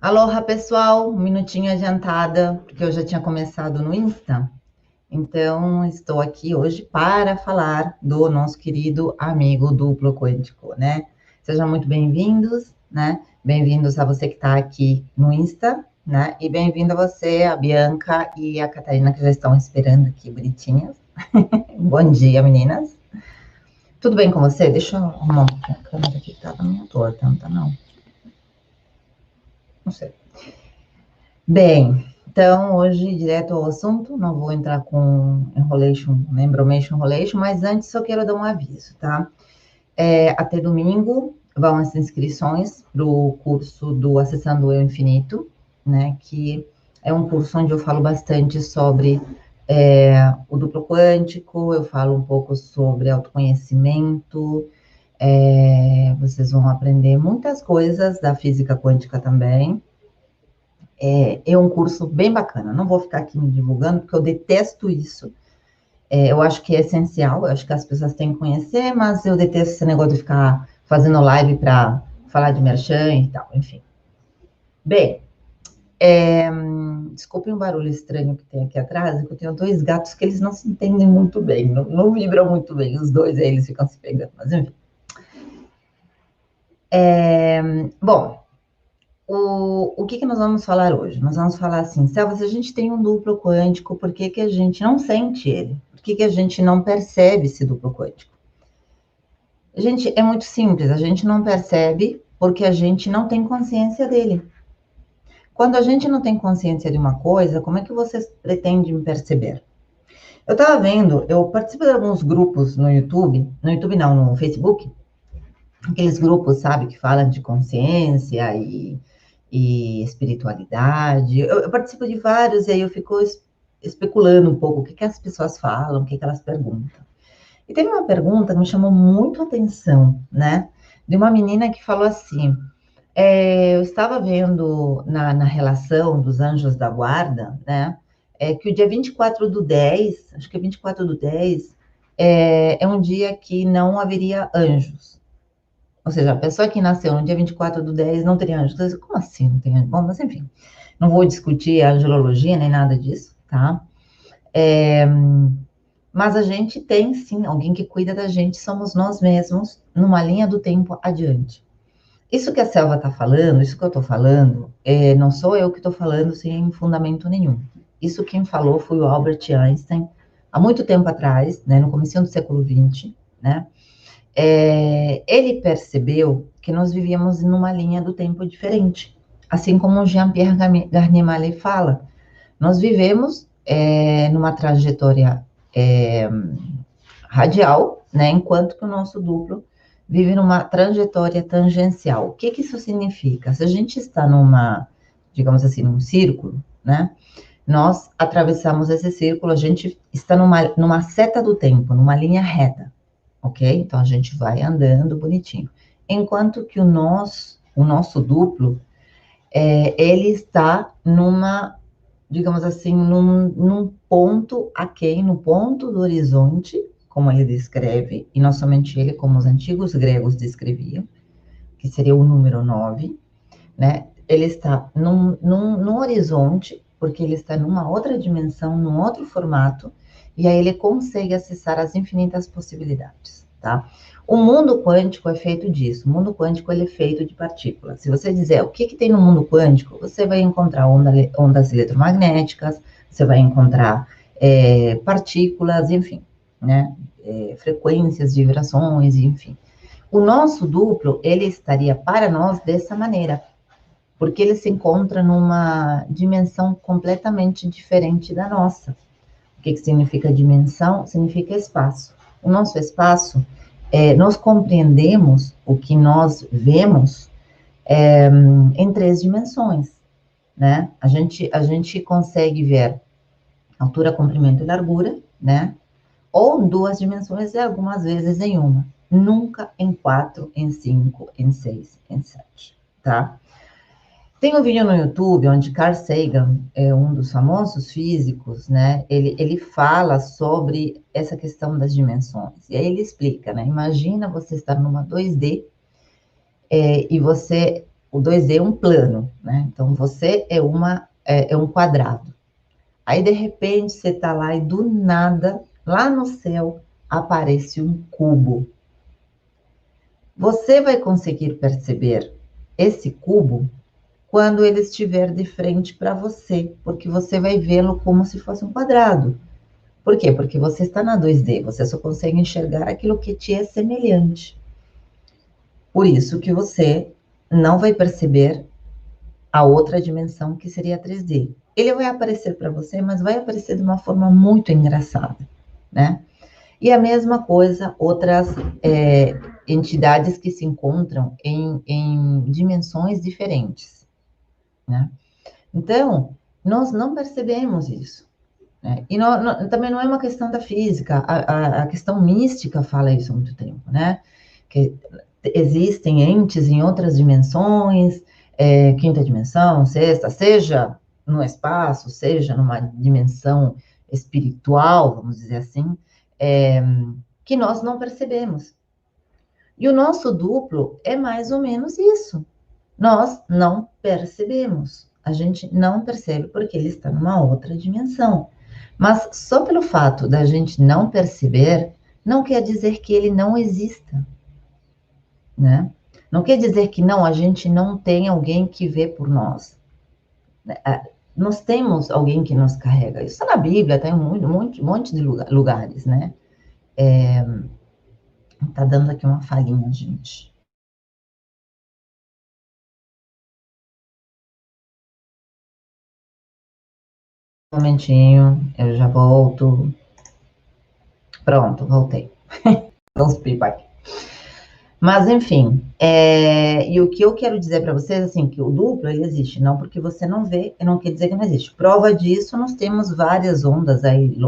Aloha, pessoal, um minutinho adiantada, porque eu já tinha começado no Insta. Então, estou aqui hoje para falar do nosso querido amigo duplo quântico, né? Sejam muito bem-vindos, né? Bem-vindos a você que está aqui no Insta, né? E bem-vindo a você, a Bianca e a Catarina, que já estão esperando aqui, bonitinhas. Bom dia, meninas. Tudo bem com você? Deixa eu arrumar um pouquinho a câmera aqui, que tá meio torta, não tá não? Não sei. Bem, então hoje direto ao assunto, não vou entrar com enrolation, né, embromation, enrolation, mas antes só quero dar um aviso, tá? Até domingo vão as inscrições para o curso do Acessando o Eu Infinito, né? Que é um curso onde eu falo bastante sobre o duplo quântico, eu falo um pouco sobre autoconhecimento, vocês vão aprender muitas coisas da física quântica também. É um curso bem bacana. Não vou ficar aqui me divulgando, porque eu detesto isso. Eu acho que é essencial, eu acho que as pessoas têm que conhecer, mas eu detesto esse negócio de ficar fazendo live para falar de merchan e tal, enfim. Bem, desculpem o barulho estranho que tem aqui atrás, é que eu tenho dois gatos que eles não se entendem muito bem, não vibram muito bem, os dois aí eles ficam se pegando, mas enfim. Bom, o que nós vamos falar hoje? Nós vamos falar assim, Selva, se a gente tem um duplo quântico, por que a gente não sente ele? Por que a gente não percebe esse duplo quântico? Gente, é muito simples, a gente não percebe porque a gente não tem consciência dele. Quando a gente não tem consciência de uma coisa, como é que vocês pretendem perceber? Eu estava vendo, eu participo de alguns grupos no YouTube não, no Facebook, aqueles grupos, sabe, que falam de consciência e espiritualidade. Eu participo de vários e aí eu fico especulando um pouco o que as pessoas falam, o que elas perguntam. E teve uma pergunta que me chamou muito a atenção, né? De uma menina que falou assim: eu estava vendo na relação dos anjos da guarda, né? Que o dia 24 do 10, acho que é 24 do 10, é um dia que não haveria anjos. Ou seja, a pessoa que nasceu no dia 24 do 10 não teria anjos. Como assim não tem anjos? Bom, mas enfim, não vou discutir a angelologia nem nada disso, tá? Mas a gente tem sim alguém que cuida da gente, somos nós mesmos, numa linha do tempo adiante. Isso que a Selva está falando, isso que eu estou falando, não sou eu que estou falando sem fundamento nenhum. Isso quem falou foi o Albert Einstein, há muito tempo atrás, né, no começo do século XX, né? Ele percebeu que nós vivíamos numa linha do tempo diferente, assim como o Jean-Pierre Garnier Mallet fala. Nós vivemos numa trajetória radial, né, enquanto que o nosso duplo vive numa trajetória tangencial. O que isso significa? Se a gente está numa, digamos assim, num círculo, né, nós atravessamos esse círculo, a gente está numa seta do tempo, numa linha reta, ok? Então a gente vai andando bonitinho. Enquanto que o nosso duplo, ele está numa, digamos assim, num ponto aquém, no ponto do horizonte, como ele descreve, e não somente ele, como os antigos gregos descreviam, que seria o número 9, né? Ele está num horizonte, porque ele está numa outra dimensão, num outro formato, e aí ele consegue acessar as infinitas possibilidades, tá? O mundo quântico é feito disso. O mundo quântico ele é feito de partículas. Se você dizer o que tem no mundo quântico, você vai encontrar ondas eletromagnéticas, você vai encontrar partículas, enfim, né? Frequências, vibrações, enfim. O nosso duplo, ele estaria para nós dessa maneira, porque ele se encontra numa dimensão completamente diferente da nossa. O que significa dimensão? Significa espaço. O nosso espaço, nós compreendemos o que nós vemos em 3 dimensões, né? A gente consegue ver altura, comprimento e largura, né? Ou em 2 dimensões e algumas vezes em uma. Nunca em 4, em 5, em 6, em 7, tá? Tem um vídeo no YouTube onde Carl Sagan, é um dos famosos físicos, né? Ele fala sobre essa questão das dimensões. E aí ele explica, né? Imagina você estar numa 2D e você o 2D é um plano, né? Então, você é um quadrado. Aí, de repente, você está lá e do nada, lá no céu, aparece um cubo. Você vai conseguir perceber esse cubo quando ele estiver de frente para você, porque você vai vê-lo como se fosse um quadrado. Por quê? Porque você está na 2D, você só consegue enxergar aquilo que te é semelhante. Por isso que você não vai perceber a outra dimensão que seria a 3D. Ele vai aparecer para você, mas vai aparecer de uma forma muito engraçada, né? E a mesma coisa, outras entidades que se encontram em dimensões diferentes, né? Então, nós não percebemos isso, né? E também não é uma questão da física, a questão mística fala isso há muito tempo, né? Que existem entes em outras dimensões, quinta dimensão, sexta, seja no espaço, seja numa dimensão espiritual, vamos dizer assim, que nós não percebemos. E o nosso duplo é mais ou menos isso. Nós não percebemos. A gente não percebe porque ele está numa outra dimensão. Mas só pelo fato da gente não perceber, não quer dizer que ele não exista, né? Não quer dizer que não, a gente não tem alguém que vê por nós. Nós temos alguém que nos carrega. Isso na Bíblia, tem um monte de lugares, né? Tá dando aqui uma falhinha, gente. Um momentinho, eu já volto. Pronto, voltei. Uns pipa aqui. Mas, enfim, e o que eu quero dizer para vocês, assim, que o duplo, ele existe, não porque você não vê, não quer dizer que não existe. Prova disso, nós temos várias ondas aí,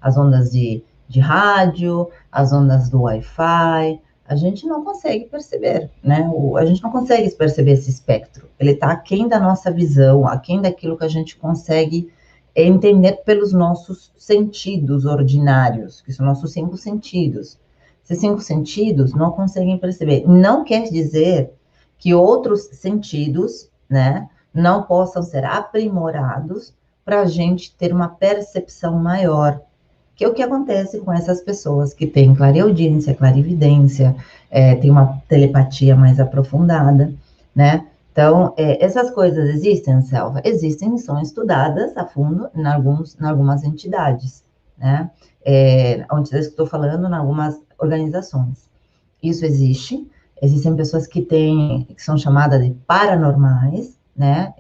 as ondas de rádio, as ondas do Wi-Fi, a gente não consegue perceber, né? A gente não consegue perceber esse espectro. Ele está aquém da nossa visão, aquém daquilo que a gente consegue entender pelos nossos sentidos ordinários, que são nossos 5 sentidos. Esses 5 sentidos não conseguem perceber. Não quer dizer que outros sentidos, né, não possam ser aprimorados para a gente ter uma percepção maior. Que é o que acontece com essas pessoas que têm clareaudiência, clarividência, tem uma telepatia mais aprofundada, né? Então, essas coisas existem, Selva? Existem, são estudadas a fundo em algumas entidades, né? Onde eu estou falando, em algumas organizações. Isso existe. Existem pessoas que são chamadas de paranormais, né?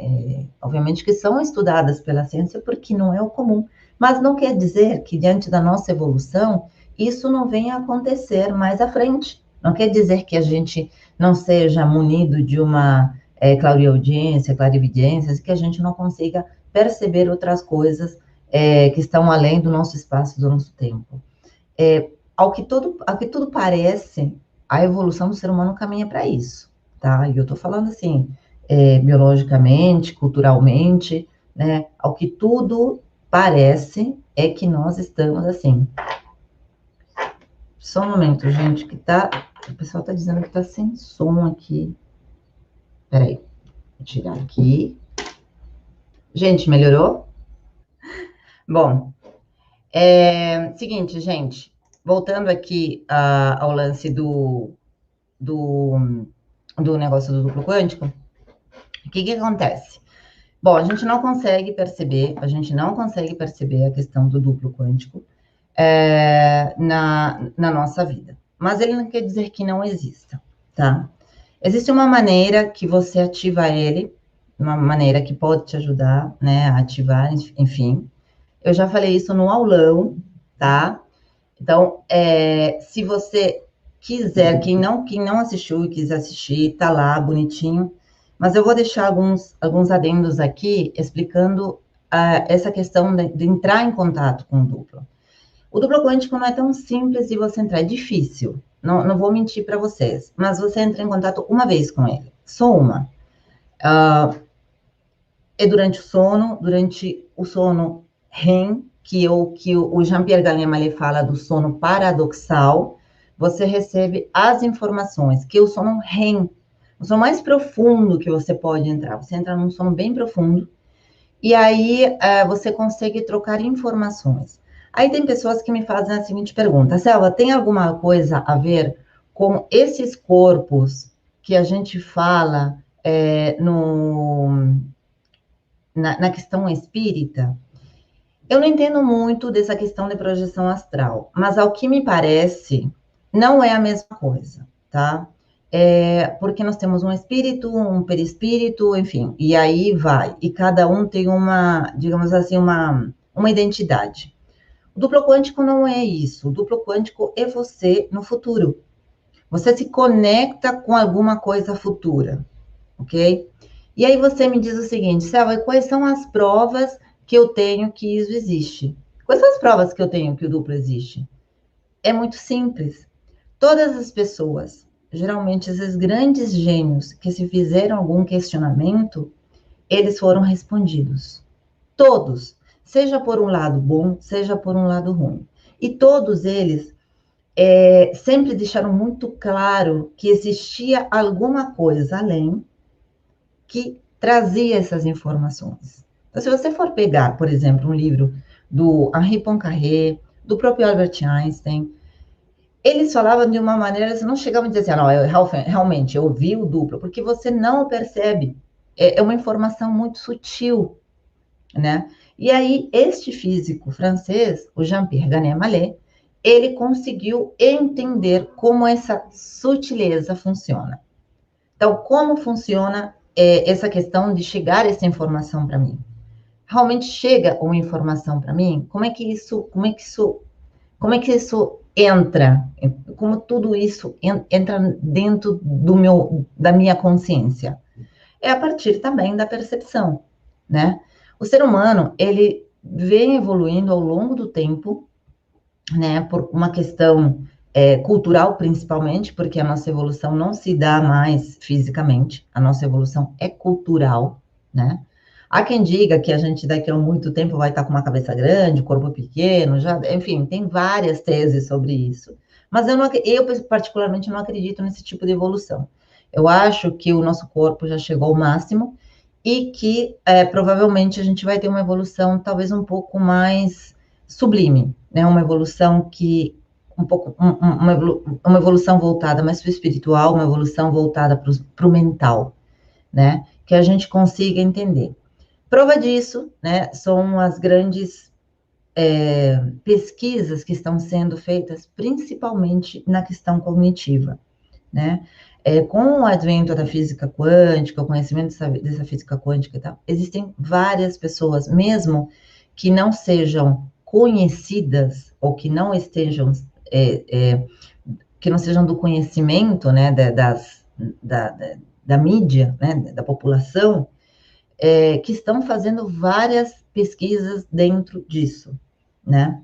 Obviamente que são estudadas pela ciência porque não é o comum. Mas não quer dizer que, diante da nossa evolução, isso não venha a acontecer mais à frente. Não quer dizer que a gente não seja munido de uma clareaudiência, clarividência, que a gente não consiga perceber outras coisas que estão além do nosso espaço, do nosso tempo. Ao que tudo parece, a evolução do ser humano caminha para isso, tá? E eu estou falando assim, biologicamente, culturalmente, né? Ao que tudo parece é que nós estamos assim. Só um momento, gente, o pessoal tá dizendo que tá sem som aqui. Peraí, vou tirar aqui. Gente, melhorou? Bom, seguinte, gente, voltando aqui ao lance do negócio do duplo quântico, o que acontece? Bom, a gente não consegue perceber a questão do duplo quântico na nossa vida. Mas ele não quer dizer que não exista, tá? Existe uma maneira que você ativa ele, uma maneira que pode te ajudar, né, a ativar, enfim. Eu já falei isso no aulão, tá? Então, se você quiser, quem não assistiu e quiser assistir, tá lá, bonitinho. Mas eu vou deixar alguns adendos aqui, explicando essa questão de entrar em contato com o duplo. O duplo quântico não é tão simples de você entrar, é difícil. Não vou mentir para vocês, mas você entra em contato uma vez com ele, só uma. É durante o sono REM, que o Jean-Pierre Gagnon fala do sono paradoxal, você recebe as informações, que é o sono REM. o sono mais profundo que você pode entrar. Você entra num sono bem profundo, e aí você consegue trocar informações. Aí tem pessoas que me fazem a seguinte pergunta: Selva, tem alguma coisa a ver com esses corpos que a gente fala na questão espírita? Eu não entendo muito dessa questão de projeção astral, mas ao que me parece, não é a mesma coisa, tá? Porque nós temos um espírito, um perispírito, enfim, e aí vai. E cada um tem uma, digamos assim, uma identidade. O duplo quântico não é isso. O duplo quântico é você no futuro. Você se conecta com alguma coisa futura, ok? E aí você me diz o seguinte, Selva, quais são as provas que eu tenho que isso existe? Quais são as provas que eu tenho que o duplo existe? É muito simples. Todas as pessoas, geralmente esses grandes gênios que se fizeram algum questionamento, eles foram respondidos. Todos, seja por um lado bom, seja por um lado ruim. E todos eles sempre deixaram muito claro que existia alguma coisa além que trazia essas informações. Então, se você for pegar, por exemplo, um livro do Henri Poincaré, do próprio Albert Einstein, eles falavam de uma maneira, você não chegava a dizer assim, não, realmente, eu vi o duplo, porque você não o percebe. É uma informação muito sutil, né? E aí, este físico francês, o Jean-Pierre Ganet-Mallet, ele conseguiu entender como essa sutileza funciona. Então, como funciona essa questão de chegar essa informação para mim? Realmente chega uma informação para mim? Como é que isso entra? Como tudo isso entra dentro da minha consciência? É a partir também da percepção, né? O ser humano, ele vem evoluindo ao longo do tempo, né, por uma questão cultural, principalmente, porque a nossa evolução não se dá mais fisicamente, a nossa evolução é cultural, né? Há quem diga que a gente daqui a muito tempo vai estar com uma cabeça grande, corpo pequeno, já, enfim, tem várias teses sobre isso. Mas eu particularmente não acredito nesse tipo de evolução. Eu acho que o nosso corpo já chegou ao máximo e que provavelmente a gente vai ter uma evolução talvez um pouco mais sublime, né? Uma evolução que uma evolução voltada mais para o espiritual, uma evolução voltada para o mental, né? Que a gente consiga entender. Prova disso, né? São as grandes pesquisas que estão sendo feitas, principalmente na questão cognitiva, né? Com o advento da física quântica, o conhecimento dessa física quântica e tal, existem várias pessoas, mesmo que não sejam conhecidas ou que não estejam, que não sejam do conhecimento, né, da mídia, né, da população, que estão fazendo várias pesquisas dentro disso, né?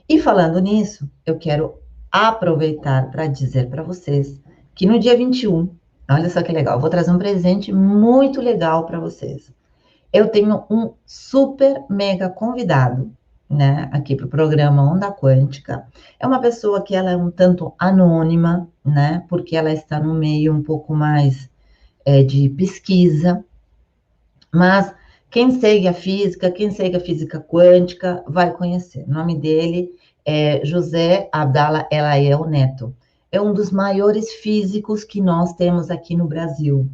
E falando nisso, eu quero aproveitar para dizer para vocês que no dia 21, olha só que legal, eu vou trazer um presente muito legal para vocês. Eu tenho um super mega convidado, né, aqui para o programa Onda Quântica. É uma pessoa que ela é um tanto anônima, né, porque ela está no meio um pouco mais de pesquisa, mas quem segue a física quântica, vai conhecer. O nome dele é José Abdala Elaiel Neto. É um dos maiores físicos que nós temos aqui no Brasil.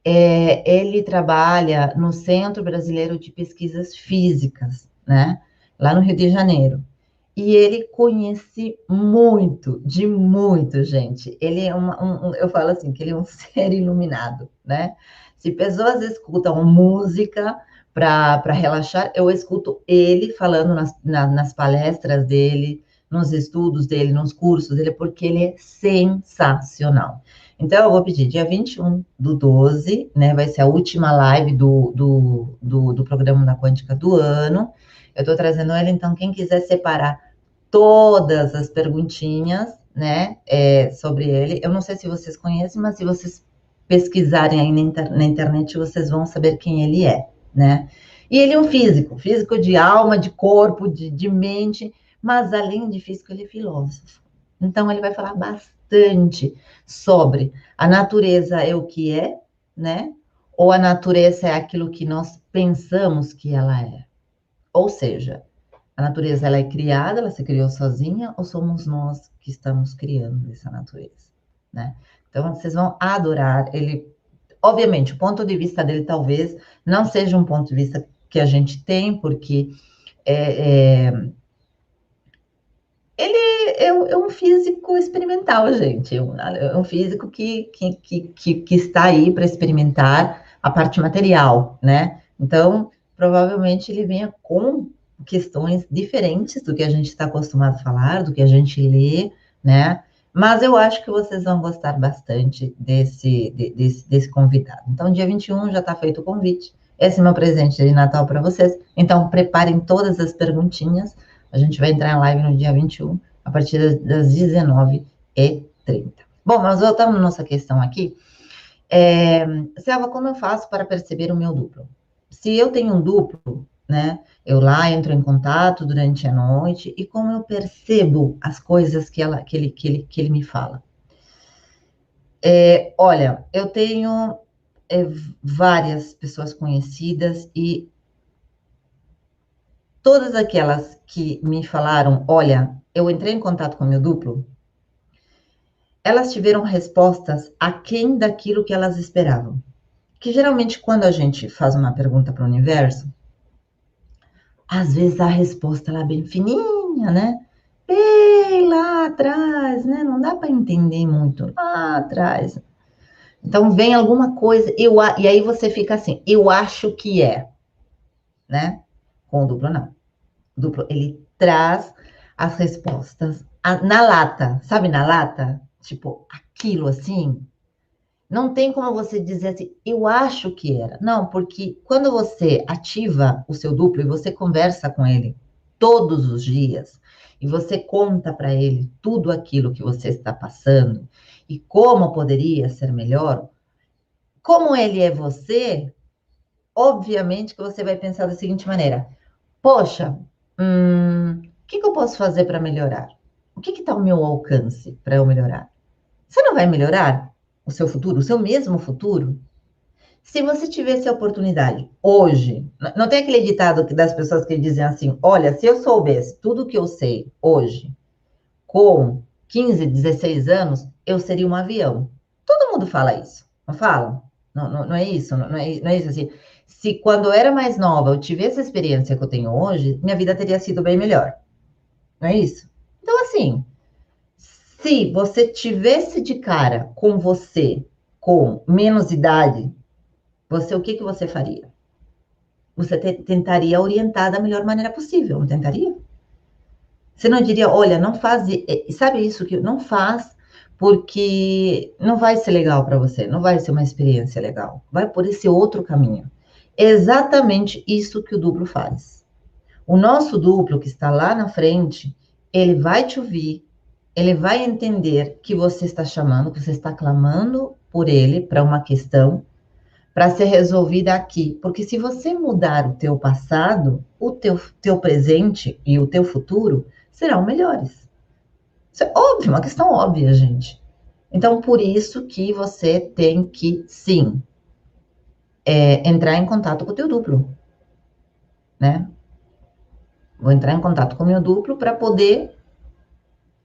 Ele trabalha no Centro Brasileiro de Pesquisas Físicas, né? Lá no Rio de Janeiro. E ele conhece muito, de muito, gente. Ele é eu falo assim, que ele é um ser iluminado, né? Se pessoas escutam música para relaxar, eu escuto ele falando nas palestras dele, nos estudos dele, nos cursos dele, porque ele é sensacional. Então, eu vou pedir, dia 21/12, né? Vai ser a última live do programa da Quântica do ano. Eu estou trazendo ele, então, quem quiser separar todas as perguntinhas, né, sobre ele. Eu não sei se vocês conhecem, mas se vocês pesquisarem aí na internet, vocês vão saber quem ele é, né? E ele é um físico de alma, de corpo, de mente, mas além de físico, ele é filósofo. Então, ele vai falar bastante bastante sobre a natureza é o que é, né? Ou a natureza é aquilo que nós pensamos que ela é. Ou seja, a natureza ela é criada, ela se criou sozinha, ou somos nós que estamos criando essa natureza, né? Então, vocês vão adorar ele. Obviamente, o ponto de vista dele talvez não seja um ponto de vista que a gente tem, porque ele é um físico experimental, gente. É um físico que está aí para experimentar a parte material, né? Então, provavelmente ele venha com questões diferentes do que a gente está acostumado a falar, do que a gente lê, né? Mas eu acho que vocês vão gostar bastante desse convidado. Então, dia 21 já está feito o convite. Esse é meu presente de Natal para vocês. Então, preparem todas as perguntinhas. A gente vai entrar em live no dia 21, a partir das 19h30. Bom, mas voltando à nossa questão aqui. Selva, como eu faço para perceber o meu duplo? Se eu tenho um duplo, né? Eu lá entro em contato durante a noite e como eu percebo as coisas que ele me fala. Olha, eu tenho várias pessoas conhecidas e todas aquelas que me falaram, olha, eu entrei em contato com meu duplo, elas tiveram respostas aquém daquilo que elas esperavam. Que geralmente quando a gente faz uma pergunta para o universo, às vezes a resposta lá é bem fininha, né? Bem lá atrás, né? Não dá para entender muito lá atrás. Então vem alguma coisa, e aí você fica assim, eu acho que é, né? Com o duplo não. O duplo, ele traz as respostas na lata, sabe na lata? Tipo, aquilo assim, não tem como você dizer assim, eu acho que era. Não, porque quando você ativa o seu duplo e você conversa com ele todos os dias, e você conta para ele tudo aquilo que você está passando e como poderia ser melhor, como ele é você, obviamente que você vai pensar da seguinte maneira: poxa, o que eu posso fazer para melhorar? O que está ao meu alcance para eu melhorar? Você não vai melhorar o seu futuro, o seu mesmo futuro? Se você tivesse a oportunidade hoje, não tem aquele ditado das pessoas que dizem assim, olha, se eu soubesse tudo o que eu sei hoje, com 15, 16 anos, eu seria um avião. Todo mundo fala isso, não fala? Não é isso, não é isso assim. Se quando eu era mais nova eu tivesse a experiência que eu tenho hoje, minha vida teria sido bem melhor. Não é isso? Então, assim, se você tivesse de cara com você com menos idade, o que você faria? Você tentaria orientar da melhor maneira possível, não tentaria? Você não diria, olha, não faz, sabe isso que não faz, porque não vai ser legal para você, não vai ser uma experiência legal, vai por esse outro caminho. É exatamente isso que o duplo faz. O nosso duplo que está lá na frente, ele vai te ouvir, ele vai entender que você está chamando, que você está clamando por ele para uma questão para ser resolvida aqui. Porque se você mudar o teu passado, o teu presente e o teu futuro serão melhores. Isso é óbvio, uma questão óbvia, gente. Então, por isso que você tem que, sim, entrar em contato com o teu duplo, né? Vou entrar em contato com o meu duplo para poder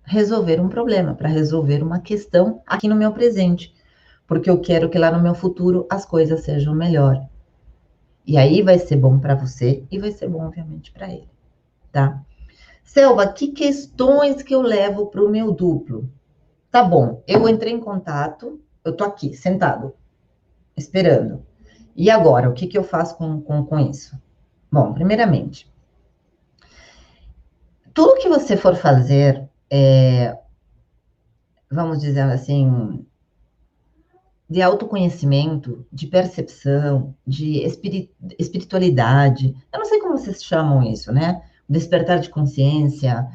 resolver um problema, para resolver uma questão aqui no meu presente. Porque eu quero que lá no meu futuro as coisas sejam melhor. E aí vai ser bom para você e vai ser bom, obviamente, para ele, tá? Selva, que questões que eu levo para o meu duplo? Tá bom, eu entrei em contato, eu tô aqui, sentado, esperando. E agora, o que eu faço com isso? Bom, primeiramente, tudo que você for fazer, vamos dizer assim, de autoconhecimento, de percepção, de espiritualidade, eu não sei como vocês chamam isso, né? Despertar de consciência.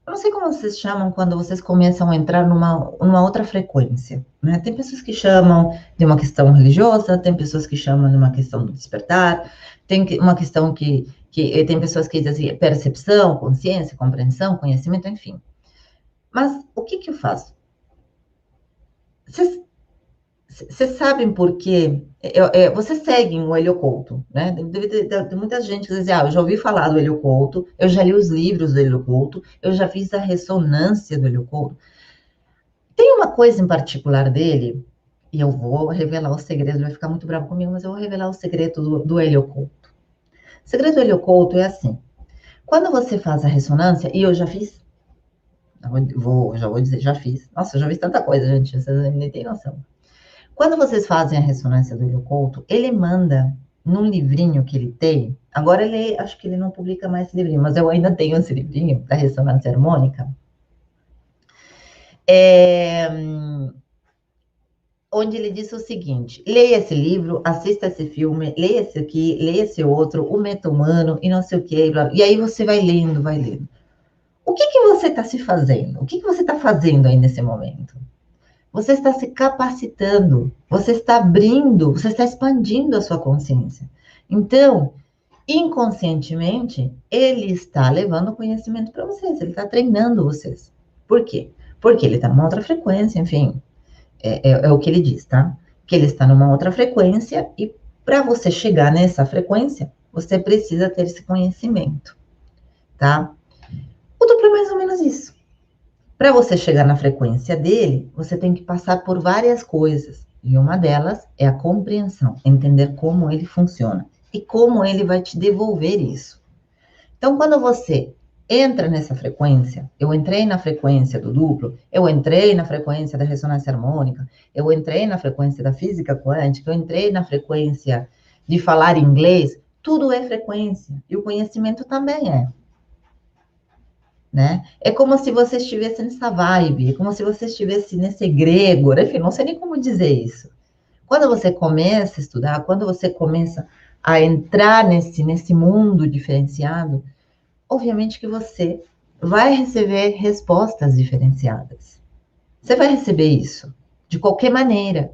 Eu não sei como vocês chamam quando vocês começam a entrar numa outra frequência, né? Tem pessoas que chamam de uma questão religiosa, tem pessoas que chamam de uma questão do despertar, tem uma questão que tem pessoas que dizem assim, percepção, consciência, compreensão, conhecimento, enfim. Mas o que eu faço? Vocês sabem por quê? Vocês seguem o Hélio Couto, né? Tem muita gente que diz, eu já ouvi falar do Hélio Couto, eu já li os livros do Hélio Couto, eu já fiz a ressonância do Hélio Couto. Tem uma coisa em particular dele, e eu vou revelar o segredo, ele vai ficar muito bravo comigo, mas eu vou revelar o segredo do Hélio Couto. O segredo do Hélio Couto é assim, quando você faz a ressonância, e eu já fiz, já vou dizer, já fiz. Nossa, eu já fiz tanta coisa, gente, vocês nem têm noção. Quando vocês fazem a ressonância do Hélio Couto, ele manda num livrinho que ele tem, agora acho que ele não publica mais esse livrinho, mas eu ainda tenho esse livrinho da ressonância harmônica, onde ele diz o seguinte, leia esse livro, assista esse filme, leia esse aqui, leia esse outro, o meta-humano e não sei o que, e aí você vai lendo, vai lendo. O que você está se fazendo? O que você está fazendo aí nesse momento? Você está se capacitando, você está abrindo, você está expandindo a sua consciência. Então, inconscientemente, ele está levando conhecimento para vocês, ele está treinando vocês. Por quê? Porque ele está numa outra frequência, enfim, é o que ele diz, tá? Que ele está numa outra frequência e para você chegar nessa frequência, você precisa ter esse conhecimento, tá? O duplo é mais ou menos isso. Para você chegar na frequência dele, você tem que passar por várias coisas. E uma delas é a compreensão, entender como ele funciona e como ele vai te devolver isso. Então, quando você entra nessa frequência, eu entrei na frequência do duplo, eu entrei na frequência da ressonância harmônica, eu entrei na frequência da física quântica, eu entrei na frequência de falar inglês, tudo é frequência. E o conhecimento também é. Né? É como se você estivesse nessa vibe, é como se você estivesse nesse egrégor, enfim, não sei nem como dizer isso. Quando você começa a estudar, quando você começa a entrar nesse mundo diferenciado, obviamente que você vai receber respostas diferenciadas. Você vai receber isso de qualquer maneira,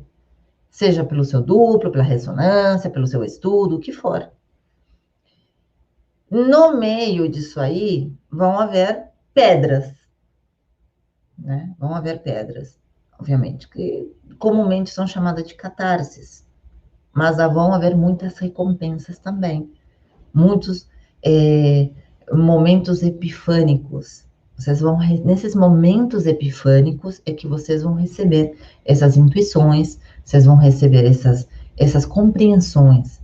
seja pelo seu duplo, pela ressonância, pelo seu estudo, o que for. No meio disso aí, vão haver pedras, né? Vão haver pedras, obviamente, que comumente são chamadas de catarses, mas vão haver muitas recompensas também, muitos momentos epifânicos. Vocês vão, nesses momentos epifânicos é que vocês vão receber essas intuições, vocês vão receber essas compreensões,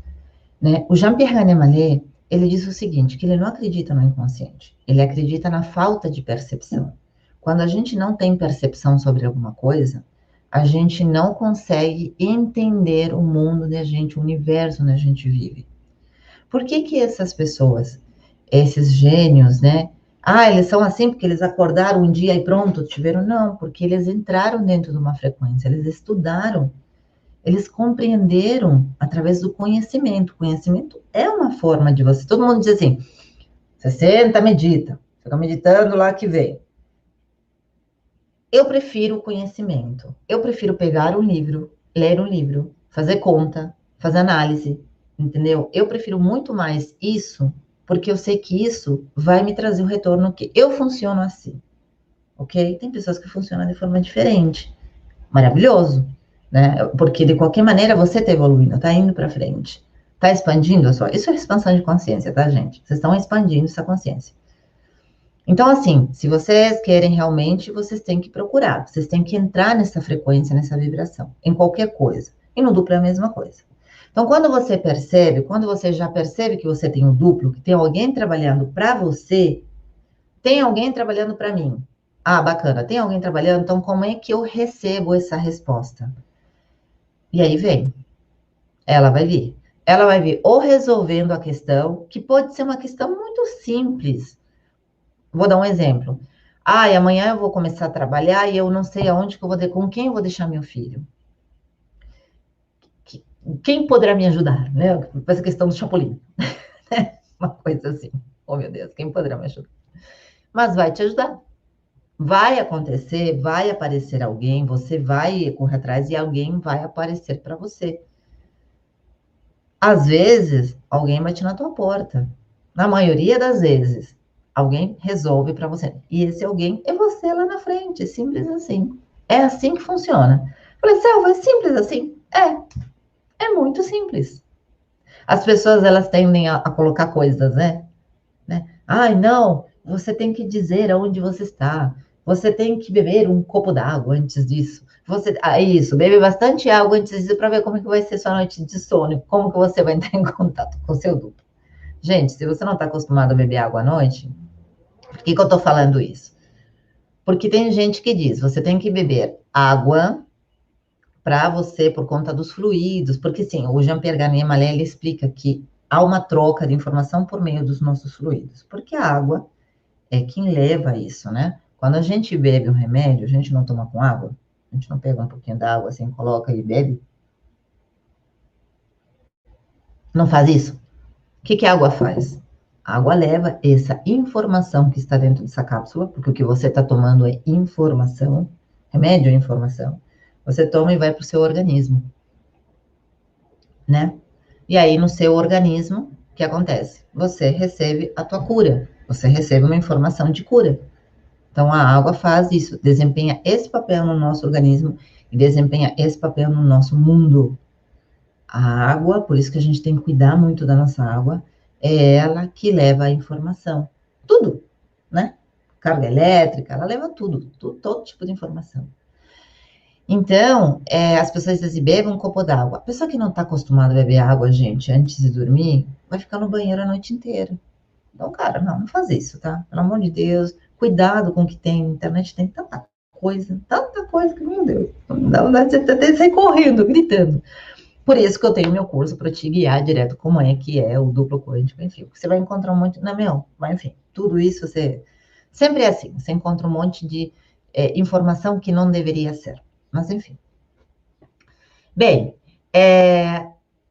né? O Jean-Pierre Gagné-Mallet, ele diz o seguinte, que ele não acredita no inconsciente, ele acredita na falta de percepção. Quando a gente não tem percepção sobre alguma coisa, a gente não consegue entender o mundo onde a gente, o universo onde a gente vive. Por que essas pessoas, esses gênios, né? Eles são assim porque eles acordaram um dia e pronto, tiveram? Não, porque eles entraram dentro de uma frequência, eles estudaram, eles compreenderam através do conhecimento. O conhecimento é uma forma de você. Todo mundo diz assim, você senta, medita, fica meditando lá que vem. Eu prefiro o conhecimento. Eu prefiro pegar um livro, ler um livro, fazer conta, fazer análise, entendeu? Eu prefiro muito mais isso, porque eu sei que isso vai me trazer o retorno que eu funciono assim, ok? Tem pessoas que funcionam de forma diferente. Maravilhoso, né? Porque de qualquer maneira você está evoluindo, está indo para frente, está expandindo a sua. Isso é expansão de consciência, tá, gente? Vocês estão expandindo essa consciência. Então, assim, se vocês querem realmente, vocês têm que procurar, vocês têm que entrar nessa frequência, nessa vibração, em qualquer coisa. E no duplo é a mesma coisa. Então, quando você já percebe que você tem um duplo, que tem alguém trabalhando para você, tem alguém trabalhando para mim. Bacana, tem alguém trabalhando, então como é que eu recebo essa resposta? E aí vem, ela vai vir. Ela vai vir ou resolvendo a questão, que pode ser uma questão muito simples. Vou dar um exemplo. E amanhã eu vou começar a trabalhar e eu não sei aonde que eu com quem eu vou deixar meu filho. Quem poderá me ajudar, né? Essa questão do Chapolin. Uma coisa assim. Oh, meu Deus, quem poderá me ajudar? Mas vai te ajudar. Vai acontecer, vai aparecer alguém, você vai correr atrás e alguém vai aparecer para você. Às vezes, alguém bate na tua porta. Na maioria das vezes, alguém resolve para você. E esse alguém é você lá na frente, simples assim. É assim que funciona. Falei, Selva, é simples assim? É muito simples. As pessoas, elas tendem a colocar coisas, né? Ai, não, você tem que dizer aonde você está. Você tem que beber um copo d'água antes disso. Isso, bebe bastante água antes disso para ver como é que vai ser sua noite de sono, como que você vai entrar em contato com o seu duplo. Gente, se você não está acostumado a beber água à noite, por que eu estou falando isso? Porque tem gente que diz, você tem que beber água para você, por conta dos fluidos, porque sim, o Jean-Pierre Garnier Mallet, ele explica que há uma troca de informação por meio dos nossos fluidos, porque a água é quem leva isso, né? Quando a gente bebe um remédio, a gente não toma com água, a gente não pega um pouquinho d'água assim, coloca e bebe, não faz isso. O que a água faz? A água leva essa informação que está dentro dessa cápsula, porque o que você está tomando é informação, remédio é informação. Você toma e vai para o seu organismo, né? E aí, no seu organismo, o que acontece? Você recebe a tua cura, você recebe uma informação de cura. Então, a água faz isso, desempenha esse papel no nosso organismo e desempenha esse papel no nosso mundo. A água, por isso que a gente tem que cuidar muito da nossa água, é ela que leva a informação. Tudo, né? Carga elétrica, ela leva tudo, todo tipo de informação. Então, as pessoas dizem, beba um copo d'água. A pessoa que não está acostumada a beber água, gente, antes de dormir, vai ficar no banheiro a noite inteira. Então, cara, não faz isso, tá? Pelo amor de Deus, cuidado com o que tem. Na internet tem tanta coisa que, meu Deus, dá vontade de você até sair correndo, gritando. Por isso que eu tenho meu curso para te guiar direto como é que é o duplo quântico, enfim. Você vai encontrar um monte, não, mas enfim, tudo isso você, sempre é assim, você encontra um monte de informação que não deveria ser, mas enfim. Bem,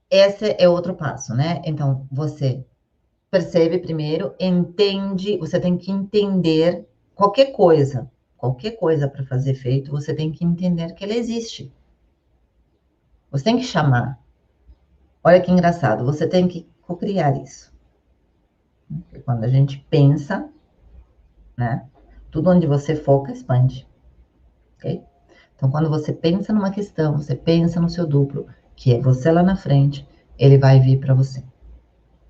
esse é outro passo, né? Então, você percebe primeiro, entende, você tem que entender qualquer coisa para fazer efeito, você tem que entender que ela existe. Você tem que chamar. Olha que engraçado, você tem que cocriar isso. Porque quando a gente pensa, né? Tudo onde você foca expande. Ok? Então, quando você pensa numa questão, você pensa no seu duplo, que é você lá na frente, ele vai vir para você.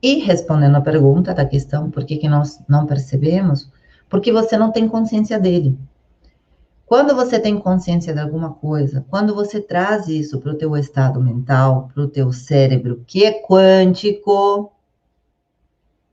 E respondendo a pergunta da questão, por que nós não percebemos? Porque você não tem consciência dele. Quando você tem consciência de alguma coisa, quando você traz isso para o teu estado mental, para o teu cérebro, que é quântico,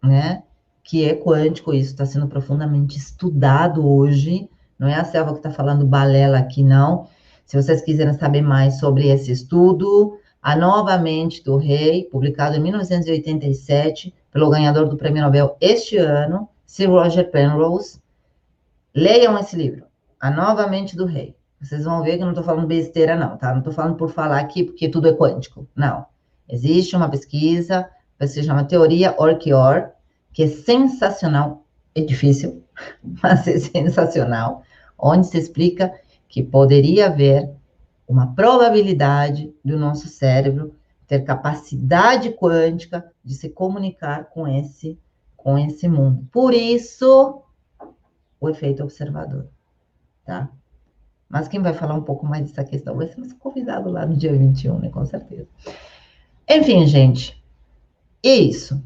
né? Que é quântico, isso está sendo profundamente estudado hoje, não é a Selva que está falando balela aqui, não. Se vocês quiserem saber mais sobre esse estudo, A Nova Mente do Rei, publicado em 1987, pelo ganhador do Prêmio Nobel este ano, Sir Roger Penrose, leiam esse livro, A Nova Mente do Rei. Vocês vão ver que eu não estou falando besteira, não, tá? Não estou falando por falar aqui porque tudo é quântico. Não. Existe uma pesquisa que se chama Teoria Orchior, que é sensacional. É difícil, mas é sensacional. Onde se explica que poderia haver uma probabilidade do nosso cérebro ter capacidade quântica de se comunicar com esse mundo. Por isso, o efeito observador, tá? Mas quem vai falar um pouco mais dessa questão vai ser nosso convidado lá no dia 21, né? Com certeza. Enfim, gente, é isso.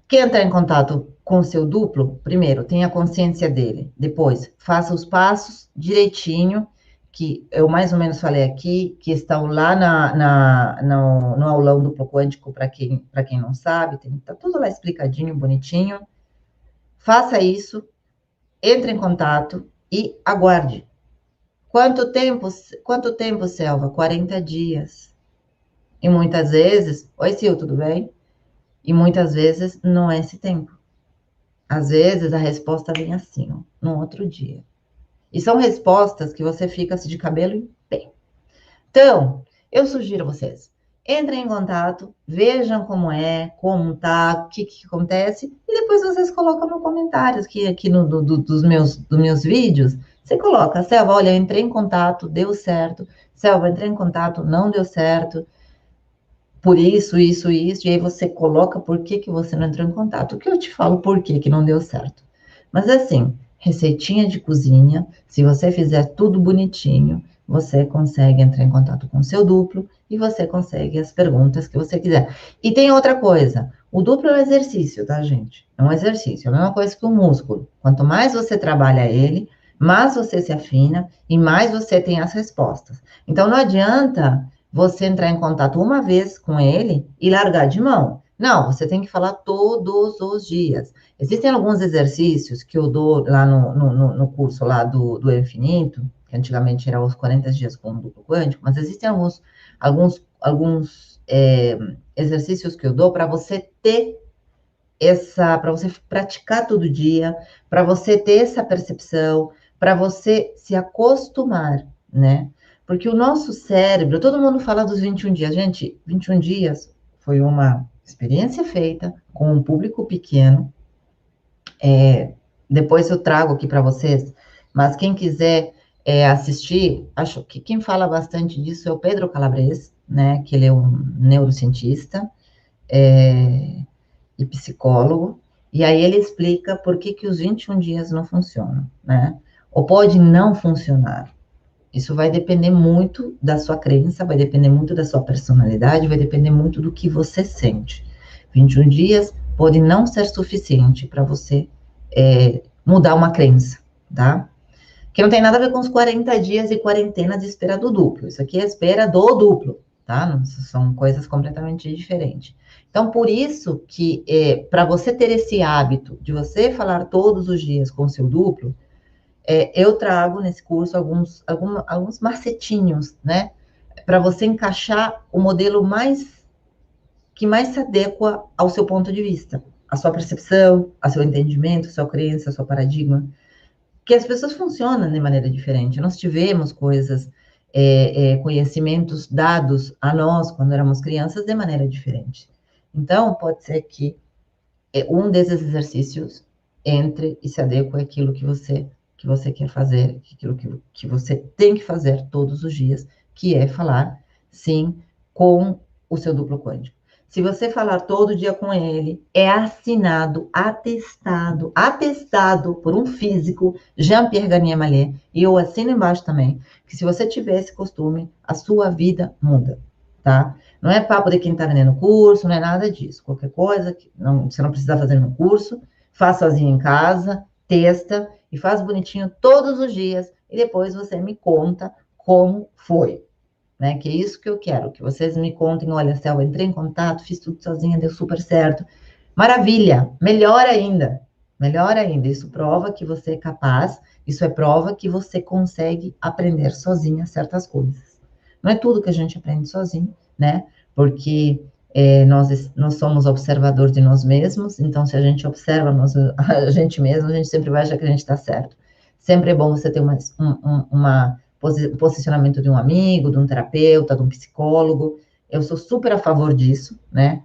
Quer entrar em contato com o seu duplo? Primeiro, tenha consciência dele. Depois, faça os passos direitinho, que eu mais ou menos falei aqui, que estão lá no aulão duplo quântico, para quem não sabe, tá tudo lá explicadinho, bonitinho. Faça isso, entre em contato e aguarde. Quanto tempo, Selva? 40 dias. E muitas vezes, oi, Sil, tudo bem? E muitas vezes não é esse tempo. Às vezes a resposta vem assim, ó, no outro dia. E são respostas que você fica assim, de cabelo em pé. Então, eu sugiro a vocês, entrem em contato, vejam como tá, o que acontece, e depois vocês colocam no comentários aqui dos meus vídeos. Você coloca, Selva, olha, eu entrei em contato, deu certo. Selva, entrei em contato, não deu certo. Por isso, e aí você coloca por que você não entrou em contato. O que eu te falo por que não deu certo. Mas assim, receitinha de cozinha, se você fizer tudo bonitinho, você consegue entrar em contato com o seu duplo e você consegue as perguntas que você quiser. E tem outra coisa, o duplo é um exercício, tá, gente? É um exercício, é a mesma coisa que o músculo. Quanto mais você trabalha ele, mais você se afina e mais você tem as respostas. Então, não adianta você entrar em contato uma vez com ele e largar de mão. Não, você tem que falar todos os dias. Existem alguns exercícios que eu dou lá no curso lá do Infinito, que antigamente era os 40 dias com o duplo quântico, mas existem alguns exercícios que eu dou para você ter para você praticar todo dia, para você ter essa percepção, para você se acostumar, né? Porque o nosso cérebro, todo mundo fala dos 21 dias. Gente, 21 dias foi uma experiência feita com um público pequeno. Depois eu trago aqui para vocês, mas quem quiser assistir, acho que quem fala bastante disso é o Pedro Calabres, né? Que ele é um neurocientista. E psicólogo, e aí ele explica por que os 21 dias não funcionam, né? Ou pode não funcionar. Isso vai depender muito da sua crença, vai depender muito da sua personalidade, vai depender muito do que você sente. 21 dias pode não ser suficiente para você mudar uma crença, tá? Que não tem nada a ver com os 40 dias de quarentena de espera do duplo. Isso aqui é a espera do duplo, tá? Não, são coisas completamente diferentes. Então, por isso que, para você ter esse hábito de você falar todos os dias com o seu duplo, eu trago nesse curso alguns macetinhos, né? Para você encaixar o modelo que mais se adequa ao seu ponto de vista, à sua percepção, ao seu entendimento, à sua crença, ao seu paradigma. Que as pessoas funcionam de maneira diferente. Nós tivemos coisas, conhecimentos dados a nós, quando éramos crianças, de maneira diferente. Então, pode ser que um desses exercícios entre e se adeque àquilo que você quer fazer, aquilo que você tem que fazer todos os dias, que é falar, sim, com o seu duplo quântico. Se você falar todo dia com ele, é assinado, atestado por um físico, Jean-Pierre Garnier Mallet, e eu assino embaixo também, que se você tiver esse costume, a sua vida muda, tá? Não é papo de quem está vendendo curso, não é nada disso. Qualquer coisa, você não precisa fazer no curso, faz sozinho em casa, testa e faz bonitinho todos os dias, e depois você me conta como foi. Né? Que é isso que eu quero, que vocês me contem, olha, Céu, entrei em contato, fiz tudo sozinha, deu super certo. Maravilha, melhor ainda, isso prova que você é capaz, isso é prova que você consegue aprender sozinha certas coisas. Não é tudo que a gente aprende sozinho, né? Porque nós somos observador de nós mesmos, então se a gente observa a gente mesmo, a gente sempre vai achar que a gente está certo. Sempre é bom você ter um posicionamento de um amigo, de um terapeuta, de um psicólogo. Eu sou super a favor disso, né?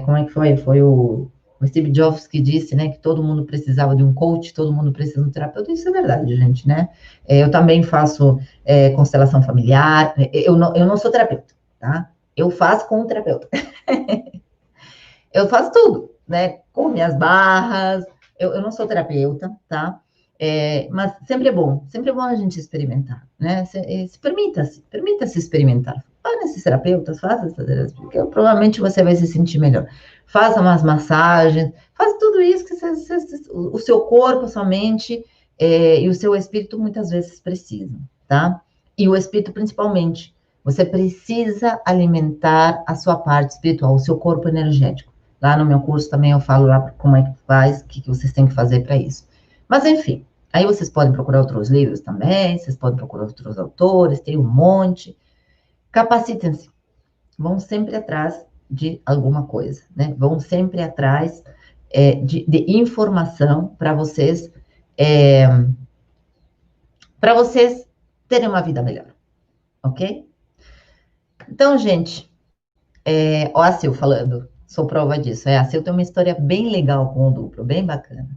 Como é que foi? Foi o Steve Jobs que disse, né, que todo mundo precisava de um coach, todo mundo precisa de um terapeuta. Isso é verdade, gente, né? Eu também faço constelação familiar. Eu não sou terapeuta, tá? Eu faço com o terapeuta. Eu faço tudo, né? Com minhas barras. Eu não sou terapeuta, tá? Mas sempre é bom a gente experimentar, né? Permita-se experimentar. Vá nesses terapeutas, faça essas terapeutas, porque provavelmente você vai se sentir melhor. Faça umas massagens, faça tudo isso que o seu corpo, a sua mente e o seu espírito muitas vezes precisam, tá? E o espírito principalmente. Você precisa alimentar a sua parte espiritual, o seu corpo energético. Lá no meu curso também eu falo lá como é que faz, o que vocês têm que fazer para isso. Mas enfim, aí vocês podem procurar outros livros também, vocês podem procurar outros autores, tem um monte. Capacitem-se. Vão sempre atrás de alguma coisa, né? Vão sempre atrás de informação para vocês terem uma vida melhor, ok? Então, gente, ó a Sil falando, sou prova disso. A Sil tem uma história bem legal com o duplo, bem bacana.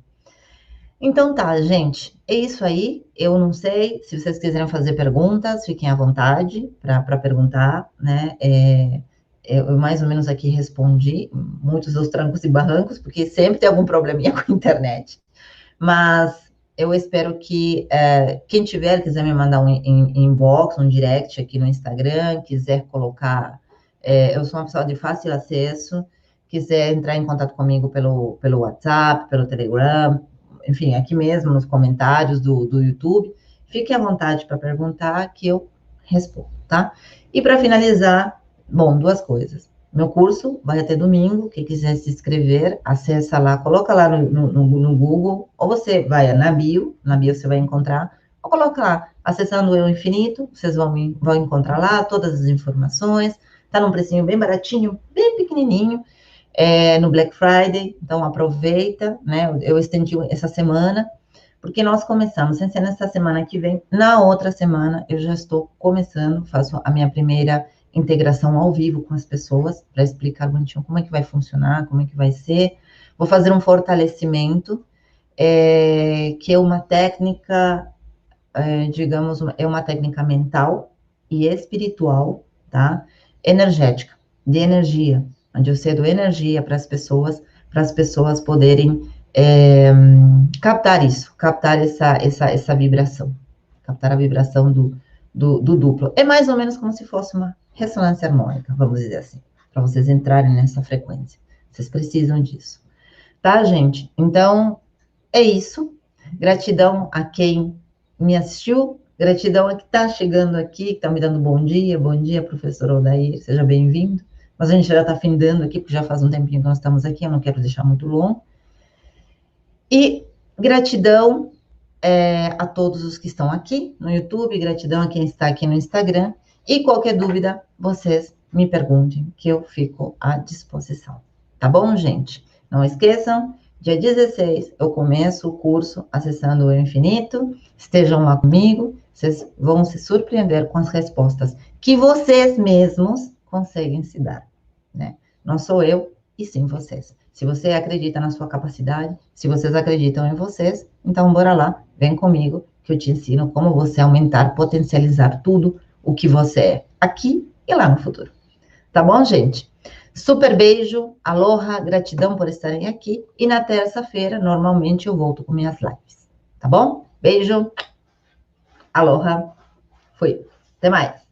Então tá, gente, é isso aí. Eu não sei, se vocês quiserem fazer perguntas, fiquem à vontade para perguntar, né? Eu mais ou menos aqui respondi muitos dos trancos e barrancos, porque sempre tem algum probleminha com a internet. Mas Eu espero que quem quiser me mandar um inbox, um direct aqui no Instagram, quiser colocar, eu sou uma pessoa de fácil acesso, quiser entrar em contato comigo pelo WhatsApp, pelo Telegram, enfim, aqui mesmo nos comentários do YouTube, fique à vontade para perguntar que eu respondo, tá? E para finalizar, bom, duas coisas. Meu curso vai até domingo, quem quiser se inscrever, acessa lá, coloca lá no Google, ou você vai na bio você vai encontrar, ou coloca lá, acessando o Eu Infinito, vocês vão encontrar lá todas as informações, tá num precinho bem baratinho, bem pequenininho, no Black Friday, então aproveita, né, eu estendi essa semana, porque nós começamos, sem ser nessa semana que vem, na outra semana eu já estou começando, faço a minha primeira integração ao vivo com as pessoas, para explicar bonitinho como é que vai funcionar, como é que vai ser. Vou fazer um fortalecimento, que é uma técnica, digamos, é uma técnica mental e espiritual, tá? Energética, de energia, onde eu cedo energia para as pessoas poderem captar isso, captar essa vibração, captar a vibração do duplo. É mais ou menos como se fosse uma ressonância harmônica, vamos dizer assim, para vocês entrarem nessa frequência. Vocês precisam disso. Tá, gente? Então, é isso. Gratidão a quem me assistiu, gratidão a quem está chegando aqui, que está me dando bom dia, professor Odair, seja bem-vindo. Mas a gente já está findando aqui, porque já faz um tempinho que nós estamos aqui, eu não quero deixar muito longo. E gratidão a todos os que estão aqui no YouTube, gratidão a quem está aqui no Instagram. E qualquer dúvida, vocês me perguntem, que eu fico à disposição. Tá bom, gente? Não esqueçam, dia 16 eu começo o curso Acessando o Infinito. Estejam lá comigo, vocês vão se surpreender com as respostas que vocês mesmos conseguem se dar, né? Não sou eu, e sim vocês. Se você acredita na sua capacidade, se vocês acreditam em vocês, então bora lá, vem comigo, que eu te ensino como você aumentar, potencializar tudo o que você é, aqui e lá no futuro. Tá bom, gente? Super beijo, aloha, gratidão por estarem aqui. E na terça-feira, normalmente, eu volto com minhas lives. Tá bom? Beijo, aloha, fui. Até mais.